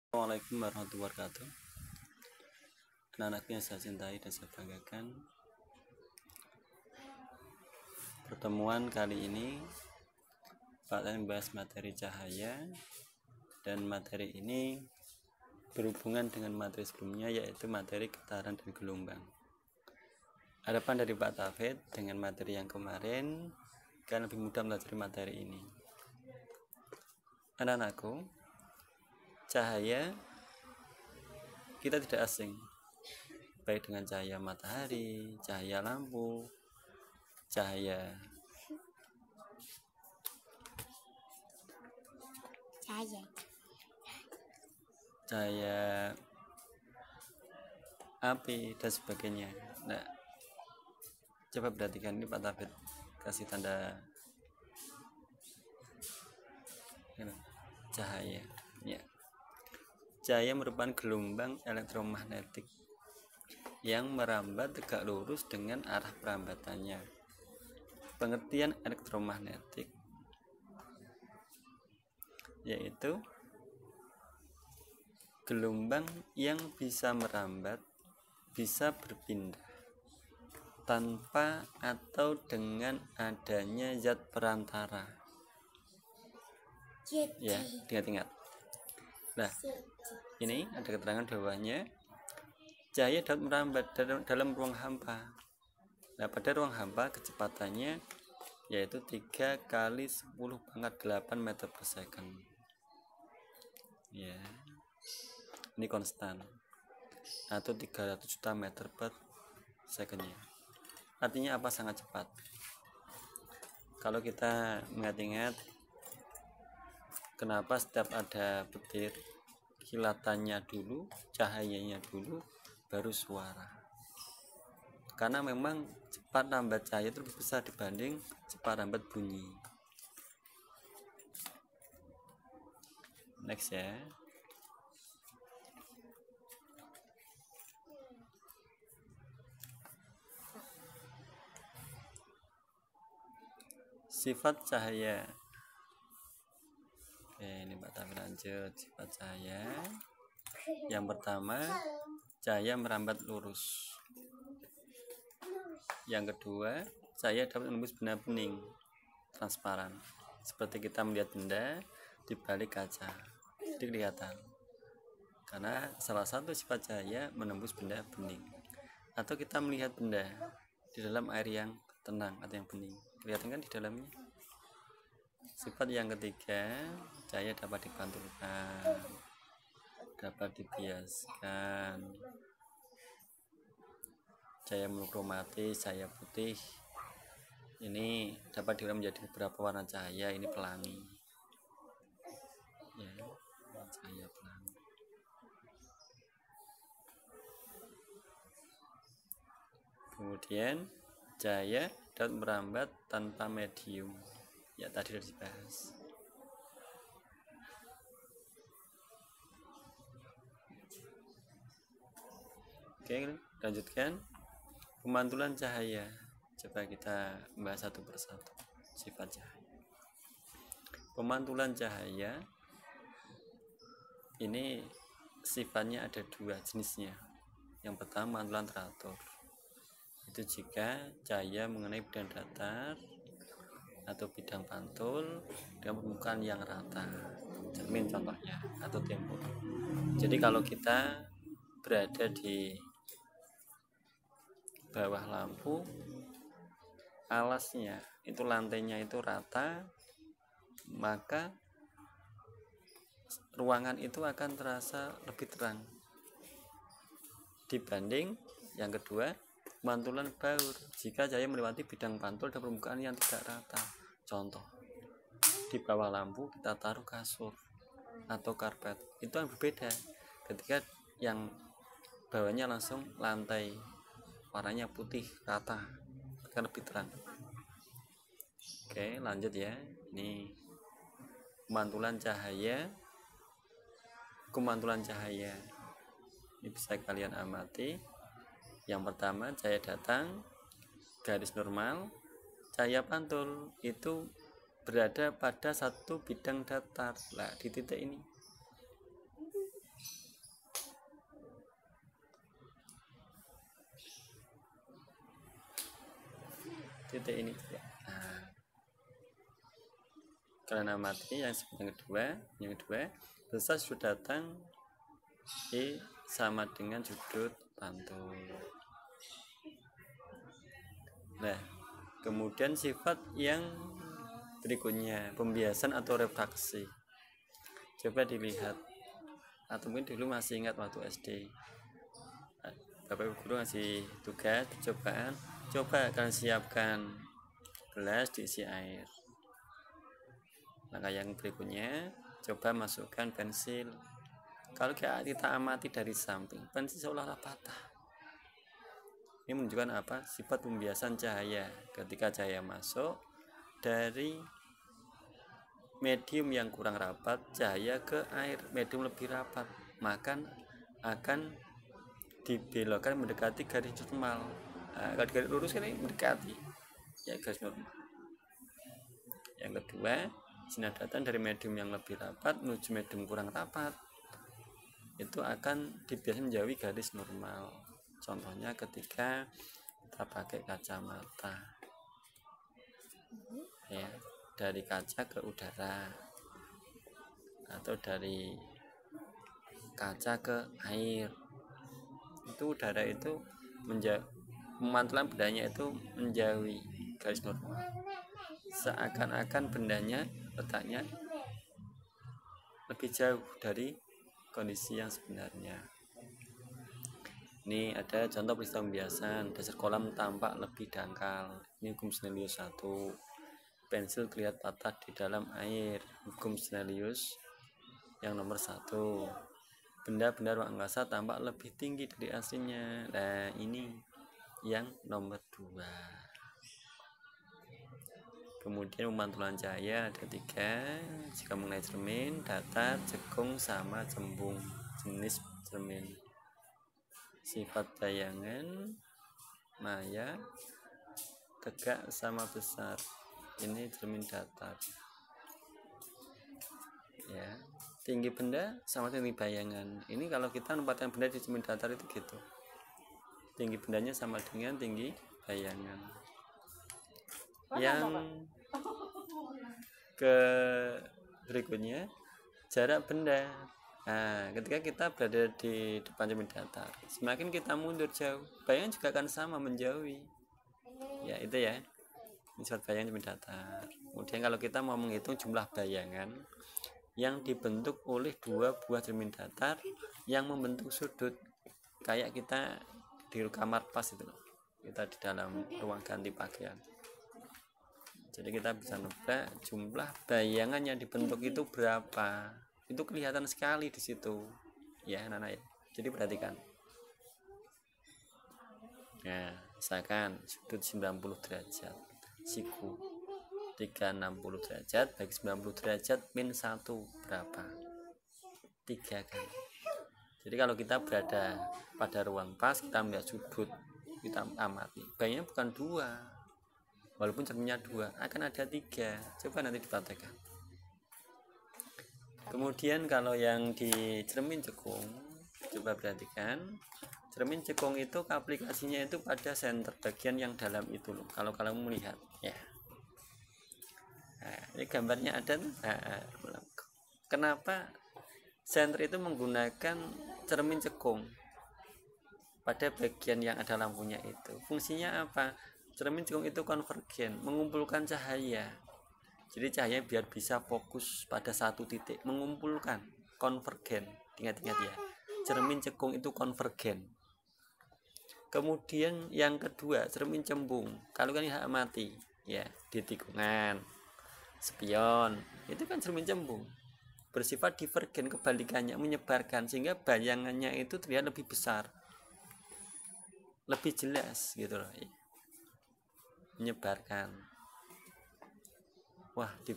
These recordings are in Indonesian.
Assalamualaikum warahmatullahi wabarakatuh. Anak-anakku yang saya cintai dan saya banggakan, pertemuan kali ini Pak akan membahas materi cahaya, dan materi ini berhubungan dengan materi sebelumnya, yaitu materi getaran dan gelombang. Harapan dari Pak Tafid dengan materi yang kemarin kan lebih mudah belajar materi ini. Anak-anakku, cahaya kita tidak asing, baik dengan cahaya matahari, cahaya lampu, cahaya api dan sebagainya. Nah, coba perhatikan ini Pak Tafid kasih tanda cahaya. Ya. Cahaya merupakan gelombang elektromagnetik yang merambat tegak lurus dengan arah perambatannya. Pengertian elektromagnetik yaitu gelombang yang bisa merambat, bisa berpindah tanpa atau dengan adanya zat perantara. Ya, ingat-ingat. Nah, ini ada keterangan bawahnya. Cahaya dapat merambat dalam ruang hampa. Nah, pada ruang hampa kecepatannya yaitu 3 kali 10⁸ meter per second. Ya, ini konstan atau 300 juta meter per secondnya. Artinya apa? Sangat cepat. Kalau kita mengingat-ingat kenapa setiap ada petir kilatannya dulu, cahayanya dulu, baru suara. Karena memang cepat rambat cahaya itu lebih besar dibanding cepat rambat bunyi. Next ya. Sifat cahaya. Oke, ini Pak Tami lanjut. Sifat cahaya. Yang pertama, cahaya merambat lurus. Yang kedua, cahaya dapat menembus benda bening transparan, seperti kita melihat benda di balik kaca, jadi kelihatan. Karena salah satu sifat cahaya menembus benda bening. Atau kita melihat benda di dalam air yang tenang atau yang bening, kelihatan kan di dalamnya. Sifat yang ketiga, cahaya dapat dipantulkan, dapat dibiaskan. Cahaya monokromatis, cahaya putih ini dapat diolah menjadi beberapa warna cahaya. Ini pelangi ya, cahaya pelangi. Kemudian cahaya dapat merambat tanpa medium, ya tadi sudah dibahas. Oke, lanjutkan. Pemantulan cahaya. Coba kita bahas satu persatu sifat cahaya. Pemantulan cahaya ini sifatnya ada 2 jenisnya. Yang pertama, mantulan teratur. Itu jika cahaya mengenai bidang datar atau bidang pantul dengan permukaan yang rata, cermin contohnya, atau tembok. Jadi kalau kita berada di bawah lampu, alasnya itu, lantainya itu rata, maka ruangan itu akan terasa lebih terang dibanding yang kedua, mantulan baur. Jika cahaya melewati bidang pantul dan permukaan yang tidak rata, contoh di bawah lampu kita taruh kasur atau karpet, itu yang berbeda ketika yang bawahnya langsung lantai warnanya putih rata, kan lebih terang. Oke, lanjut ya. Ini pemantulan cahaya. Pemantulan cahaya ini bisa kalian amati. Yang pertama, cahaya datang garis normal. Cahaya pantul itu berada pada satu bidang datar. Nah, di titik ini titik ini juga. Nah, kalian amati yang kedua besar sudut datang I sama dengan sudut pantul. Nah, kemudian sifat yang berikutnya pembiasan atau refraksi. Coba dilihat, atau mungkin dulu masih ingat waktu SD, Bapak Ibu guru ngasih tugas percobaan, coba kalian siapkan gelas diisi air. Langkah yang berikutnya, coba masukkan pensil. Kalau kita amati dari samping, pensil seolah-olah patah. Ini menunjukkan apa? Sifat pembiasan cahaya. Ketika cahaya masuk dari medium yang kurang rapat, cahaya ke air medium lebih rapat, maka akan dibelokkan mendekati garis normal. Nah, kalau garis lurus kan ini mendekati ya garis normal. Yang kedua, sinar datang dari medium yang lebih rapat menuju medium kurang rapat, itu akan dibiasakan menjauhi garis normal. Contohnya ketika kita pakai kacamata, ya, dari kaca ke udara, atau dari kaca ke air, itu udara itu pemantulan bendanya itu menjauhi garis normal, seakan-akan bendanya letaknya lebih jauh dari kondisi yang sebenarnya. Ini ada contoh peristiwa pembiasan. Dasar kolam tampak lebih dangkal. Ini hukum Snellius 1. Pensil terlihat patah di dalam air. Hukum Snellius yang nomor 1. Benda-benda ruang angkasa tampak lebih tinggi dari aslinya. Nah, ini yang nomor 2. Kemudian pemantulan cahaya ada 3. Jika mengenai cermin, datar, cekung, sama cembung. Jenis cermin. Sifat bayangan, maya, tegak sama besar. Ini cermin datar. Ya, tinggi benda sama tinggi bayangan. Ini kalau kita menempatkan benda di cermin datar itu gitu. Tinggi bendanya sama dengan tinggi bayangan. Yang ke berikutnya, jarak benda. Nah, ketika kita berada di depan cermin datar, semakin kita mundur jauh, bayangan juga akan sama menjauhi. Ya, itu ya. Ini sifat bayangan cermin datar. Kemudian kalau kita mau menghitung jumlah bayangan yang dibentuk oleh 2 buah cermin datar yang membentuk sudut, kayak kita di kamar pas itu, kita di dalam ruang ganti pakaian. Jadi kita bisa nebak jumlah bayangan yang dibentuk itu berapa. Itu kelihatan sekali di situ, ya anak-anak ya. Jadi perhatikan. Nah, misalkan sudut 90 derajat, siku 360 derajat bagi 90 derajat min 1 berapa? 3 kan. Jadi kalau kita berada pada ruang pas, kita melihat sudut, kita amati, bayangannya bukan 2, walaupun cerminnya 2, akan ada 3. Coba nanti dipraktekkan. Kemudian kalau yang di cermin cekung, coba perhatikan. Cermin cekung itu aplikasinya itu pada senter bagian yang dalam itu loh. Kalau kalian melihat ya. Nah, ini gambarnya ada. Nah, kenapa senter itu menggunakan cermin cekung pada bagian yang ada lampunya itu? Fungsinya apa? Cermin cekung itu konvergen, mengumpulkan cahaya. Jadi cahaya biar bisa fokus pada satu titik, mengumpulkan, konvergen. Ingat-ingat ya, cermin cekung itu konvergen. Kemudian yang kedua, cermin cembung. Kalau kan hak mati, ya di tikungan, spion, itu kan cermin cembung. Bersifat divergen, kebalikannya menyebarkan, sehingga bayangannya itu terlihat lebih besar, lebih jelas gitu loh. Menyebarkan. Wah, di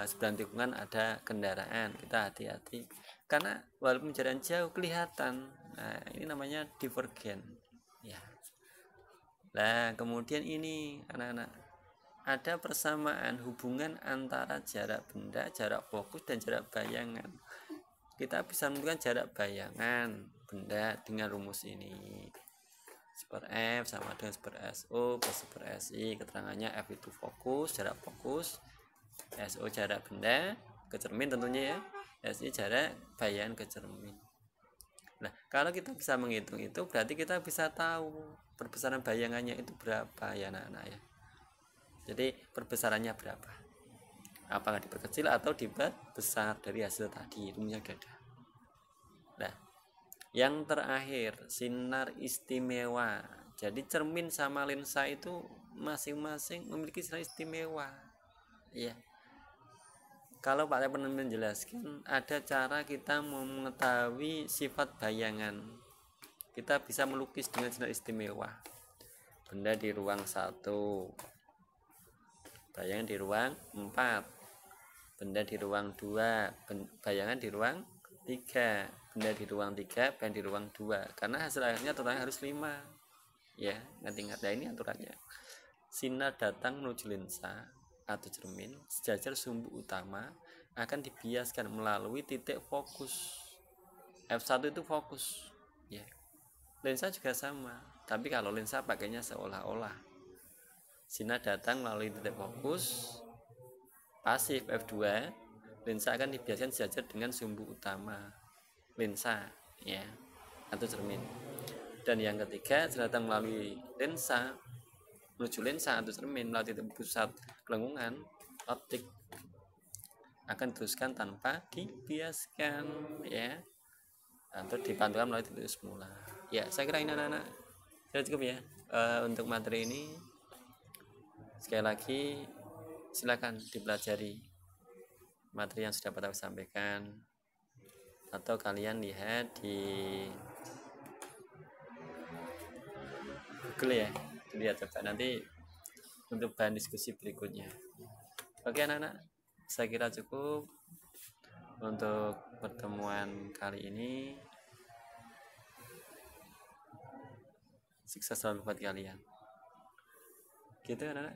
seberang tikungan ada kendaraan, kita hati-hati karena walaupun jarak jauh kelihatan. Nah, ini namanya divergen ya. Nah, kemudian ini anak-anak, ada persamaan hubungan antara jarak benda, jarak fokus, dan jarak bayangan. Kita bisa menentukan jarak bayangan benda dengan rumus ini. Super F sama dengan super SO plus super SI. Keterangannya F itu fokus, jarak fokus, SO jarak benda ke cermin tentunya ya, SI jarak bayangan ke cermin. Nah, kalau kita bisa menghitung itu, berarti kita bisa tahu perbesaran bayangannya itu berapa ya anak-anak ya. Jadi perbesarannya berapa? Apakah diperkecil atau diperbesar dari hasil tadi? Rumusnya sudah ada. Nah, yang terakhir, sinar istimewa. Jadi cermin sama lensa itu masing-masing memiliki sinar istimewa. Ya. Kalau Pak Lepen menjelaskan, ada cara kita mengetahui sifat bayangan. Kita bisa melukis dengan sinar istimewa. Benda di ruang 1, bayangan di ruang 4, benda di ruang 2, bayangan di ruang 3, benda di ruang 3, bayangan di ruang 2. Karena hasil akhirnya totalnya harus 5. Ya, ingat-ingat. Nah, ini aturannya. Sinar datang menuju lensa atau cermin sejajar sumbu utama akan dibiaskan melalui titik fokus. F1 itu fokus ya. Lensa juga sama, tapi kalau lensa pakainya seolah-olah. Sinar datang melalui titik fokus pasif F2, lensa akan dibiaskan sejajar dengan sumbu utama lensa ya atau cermin. Dan yang ketiga, sinar datang melalui lensa menuju lensa atau cermin melalui titik pusat kelengkungan optik akan diteruskan tanpa dibiaskan ya, atau dipantulkan melalui titik semula. Ya, saya kira ini anak-anak sudah cukup ya untuk materi ini. Sekali lagi silakan dipelajari materi yang sudah Pak sampaikan, atau kalian lihat di Google ya, lihat coba nanti untuk bahan diskusi berikutnya. Oke anak-anak, saya kira cukup untuk pertemuan kali ini. Sukses selalu buat kalian. Gitu anak-anak.